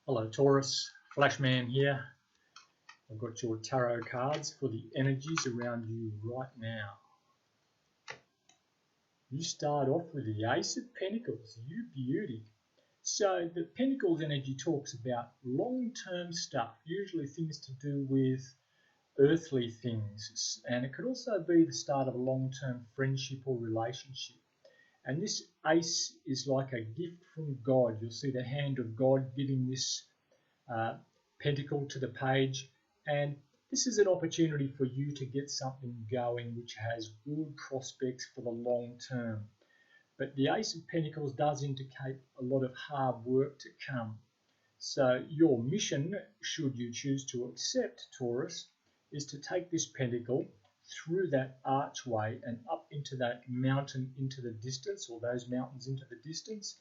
Hello Taurus, Flashman here. I've got your tarot cards for the energies around you right now. You start off with the Ace of Pentacles, you beauty. So the Pentacles energy talks about long-term stuff, usually things to do with earthly things, and it could also be the start of a long-term friendship or relationship. And this ace is like a gift from God. You'll see the hand of God giving this pentacle to the page, and this is an opportunity for you to get something going which has good prospects for the long term. But the Ace of Pentacles does indicate a lot of hard work to come. So your mission, should you choose to accept, Taurus, is to take this pentacle through that archway and up into that mountain into the distance, or those mountains into the distance,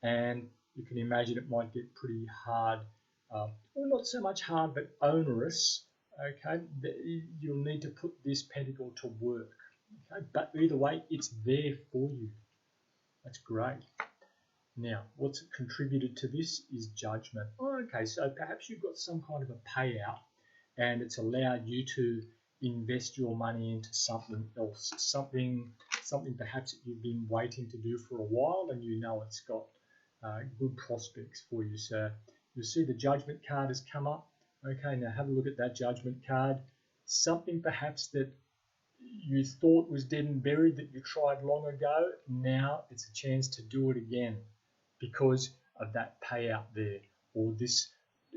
and you can imagine it might get pretty hard, well, not so much hard but onerous. Okay, you'll need to put this pentacle to work. Okay, but either way, it's there for you. That's great. Now, what's contributed to this is judgment. Okay, so perhaps you've got some kind of a payout and it's allowed you to invest your money into something else, something perhaps that you've been waiting to do for a while, and you know it's got good prospects for you. So you'll see the Judgment card has come up. Okay, now have a look at that Judgment card. Something perhaps that you thought was dead and buried that you tried long ago, now it's a chance to do it again because of that payout there, or this.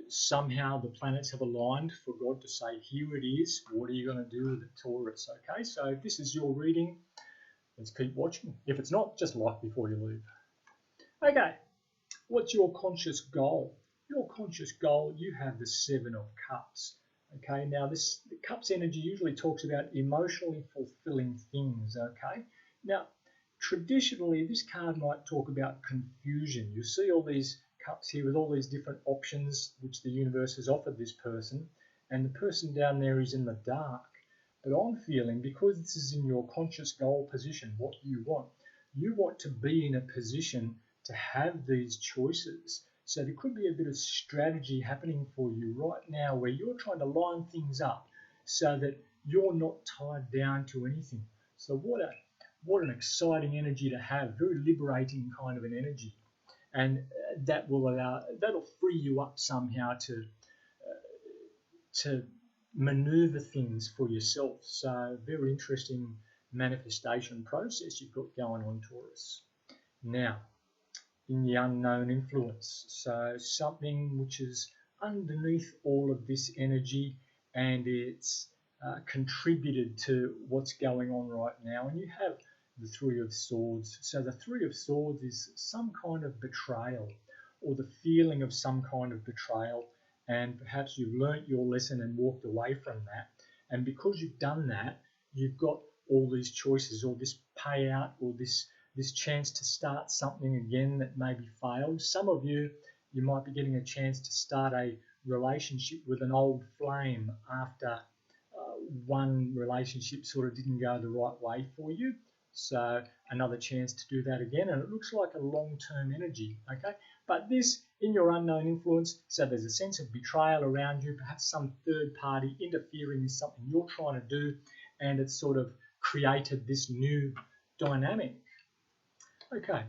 Somehow the planets have aligned for God to say, here it is, what are you going to do with it, Taurus? Okay, so if this is your reading, let's keep watching. If it's not, just like before you leave. Okay, what's your conscious goal? Your conscious goal, you have the Seven of Cups. Okay, now the Cups energy usually talks about emotionally fulfilling things. Okay, now traditionally this card might talk about confusion. You see all these cups here with all these different options which the universe has offered this person, and the person down there is in the dark. But I'm feeling, because this is in your conscious goal position, what you want to be in a position to have these choices. So there could be a bit of strategy happening for you right now where you're trying to line things up so that you're not tied down to anything. So what an exciting energy to have, very liberating kind of an energy. And that'll free you up somehow to maneuver things for yourself. So very interesting manifestation process you've got going on, Taurus. Now, in the unknown influence, so something which is underneath all of this energy, and it's contributed to what's going on right now. And you have the Three of Swords. So the Three of Swords is some kind of betrayal, or the feeling of some kind of betrayal, and perhaps you've learnt your lesson and walked away from that, and because you've done that, you've got all these choices, or this payout, or this chance to start something again that maybe failed. Some of you might be getting a chance to start a relationship with an old flame after one relationship sort of didn't go the right way for you. So another chance to do that again, and it looks like a long-term energy, okay? But this, in your unknown influence, so there's a sense of betrayal around you, perhaps some third party interfering in something you're trying to do, and it's sort of created this new dynamic. Okay,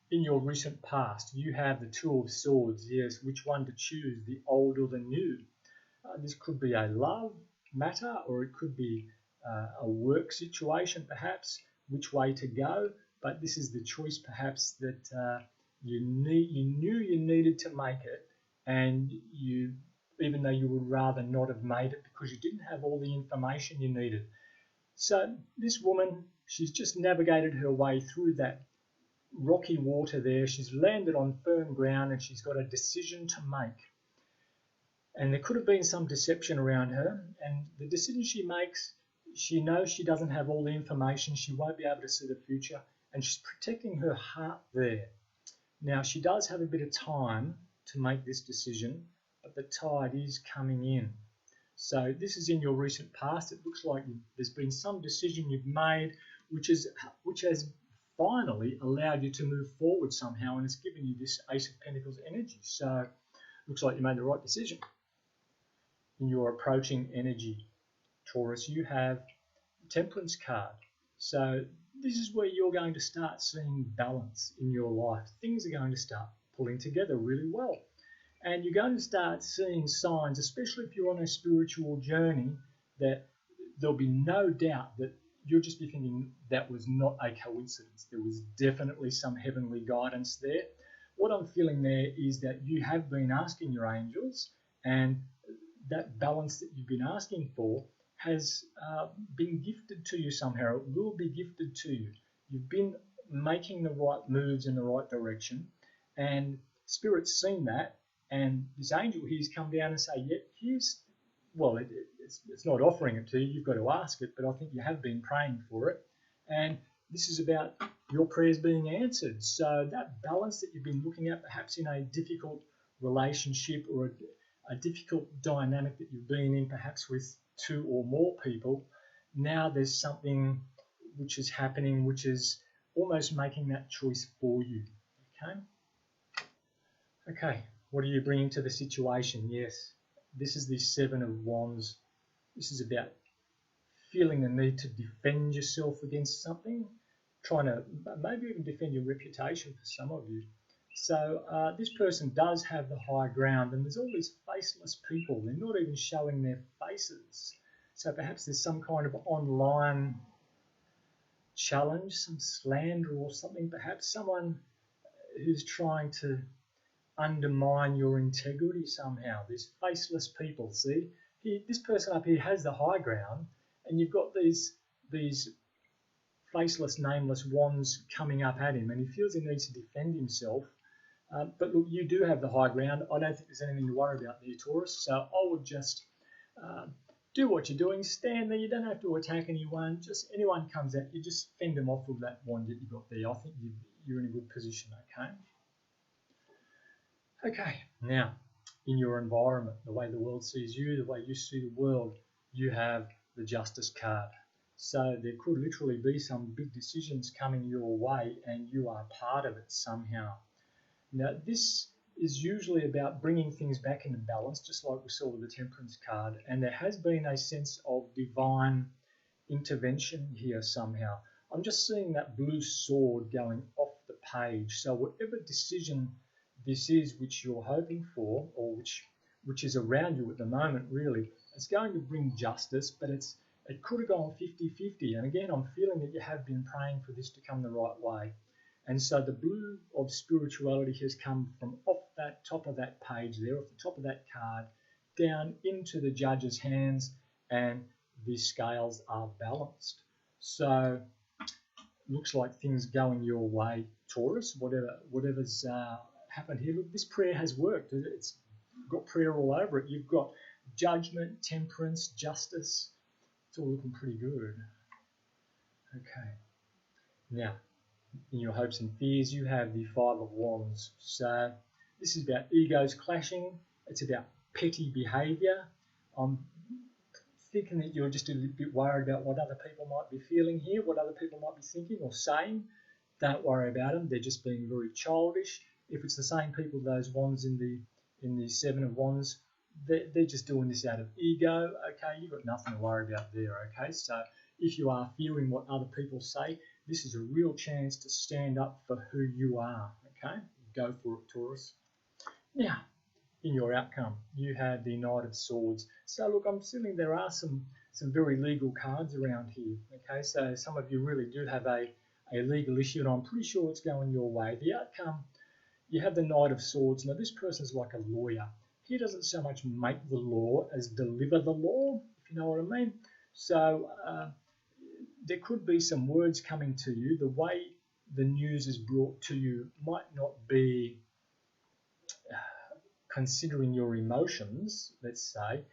in your recent past, you have the Two of Swords. Yes, which one to choose, the old or the new? This could be a love matter, or it could be a work situation, perhaps, which way to go. But this is the choice perhaps that you knew you needed to make it, and even though you would rather not have made it because you didn't have all the information you needed. So this woman, she's just navigated her way through that rocky water there. She's landed on firm ground, and she's got a decision to make. And there could have been some deception around her, and the decision she makes, she knows she doesn't have all the information, she won't be able to see the future, and she's protecting her heart there. Now, she does have a bit of time to make this decision, but the tide is coming in. So this is in your recent past. It looks like there's been some decision you've made which has finally allowed you to move forward somehow, and it's given you this Ace of Pentacles energy. So looks like you made the right decision. In your approaching energy, Taurus, you have the Temperance card. So this is where you're going to start seeing balance in your life. Things are going to start pulling together really well. And you're going to start seeing signs, especially if you're on a spiritual journey, that there'll be no doubt that you'll just be thinking that was not a coincidence. There was definitely some heavenly guidance there. What I'm feeling there is that you have been asking your angels, and that balance that you've been asking for has been gifted to you somehow. It will be gifted to you. You've been making the right moves in the right direction, and Spirit's seen that, and this angel here's come down and say, yeah, here's, well, it's not offering it to you, you've got to ask it, but I think you have been praying for it, and this is about your prayers being answered. So that balance that you've been looking at, perhaps in a difficult relationship or a difficult dynamic that you've been in, perhaps with two or more people, now there's something which is happening which is almost making that choice for you. Okay, what are you bringing to the situation? Yes, this is the Seven of Wands. This is about feeling the need to defend yourself against something, trying to maybe even defend your reputation for some of you. So this person does have the high ground, and there's all these faceless people. They're not even showing their faces. So perhaps there's some kind of online challenge, some slander or something, perhaps someone who's trying to undermine your integrity somehow. These faceless people, see? This person up here has the high ground, and you've got these faceless, nameless wands coming up at him, and he feels he needs to defend himself. But look, you do have the high ground. I don't think there's anything to worry about there, Taurus. So I would just do what you're doing. Stand there. You don't have to attack anyone. Just anyone comes at you, just fend them off with that wand that you got there. I think you're in a good position, okay? Okay, now, in your environment, the way the world sees you, the way you see the world, you have the Justice card. So there could literally be some big decisions coming your way, and you are part of it somehow. Now, this is usually about bringing things back into balance, just like we saw with the Temperance card, and there has been a sense of divine intervention here somehow. I'm just seeing that blue sword going off the page. So whatever decision this is which you're hoping for, or which is around you at the moment, really, it's going to bring justice, but it could have gone 50-50. And again, I'm feeling that you have been praying for this to come the right way. And so the blue of spirituality has come from off that top of that page there, off the top of that card, down into the judge's hands, and the scales are balanced. So looks like things going your way, Taurus, whatever's happened here. Look, this prayer has worked. It's got prayer all over it. You've got judgment, temperance, justice. It's all looking pretty good. Okay. Now, in your hopes and fears, you have the Five of Wands. So this is about egos clashing. It's about petty behaviour. I'm thinking that you're just a little bit worried about what other people might be feeling here, what other people might be thinking or saying. Don't worry about them. They're just being very childish. If it's the same people, those wands in the Seven of Wands, they're just doing this out of ego. Okay, you've got nothing to worry about there. Okay, so if you are fearing what other people say, this is a real chance to stand up for who you are. Okay, go for it, Taurus. Now, in your outcome, you have the Knight of Swords. So look, I'm assuming there are some very legal cards around here. Okay, so some of you really do have a legal issue, and I'm pretty sure it's going your way. The outcome, you have the Knight of Swords. Now, this person's like a lawyer. He doesn't so much make the law as deliver the law, if you know what I mean. So there could be some words coming to you. The way the news is brought to you might not be considering your emotions, let's say.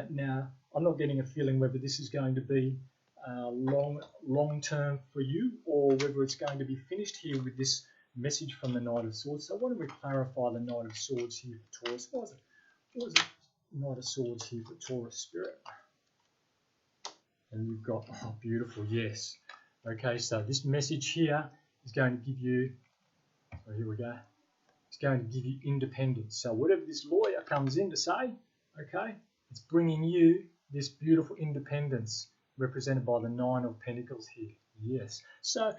Now, I'm not getting a feeling whether this is going to be long term for you, or whether it's going to be finished here with this message from the Knight of Swords. So why don't we clarify the Knight of Swords here for Taurus? What was it? Knight of Swords here for Taurus Spirit. And you've got, oh, beautiful, yes. Okay, so this message here is going to give you, so here we go. It's going to give you independence. So whatever this lawyer comes in to say, okay, it's bringing you this beautiful independence represented by the Nine of Pentacles here. Yes. So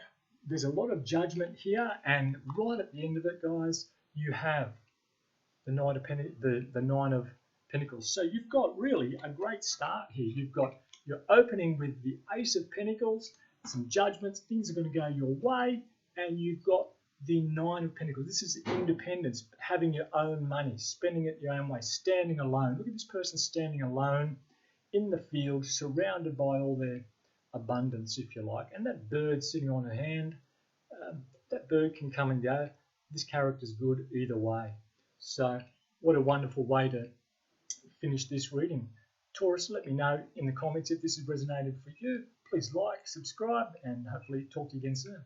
there's a lot of judgment here, and right at the end of it, guys, you have the Nine of Pentacles. So you've got really a great start here. You're opening with the Ace of Pentacles, some judgments, things are going to go your way, and you've got the Nine of Pentacles. This is independence, having your own money, spending it your own way, standing alone. Look at this person standing alone in the field, surrounded by all their abundance, if you like. And that bird sitting on her hand, that bird can come and go. This character's good either way. So what a wonderful way to finish this reading. Taurus, let me know in the comments if this has resonated for you. Please like, subscribe, and hopefully talk to you again soon.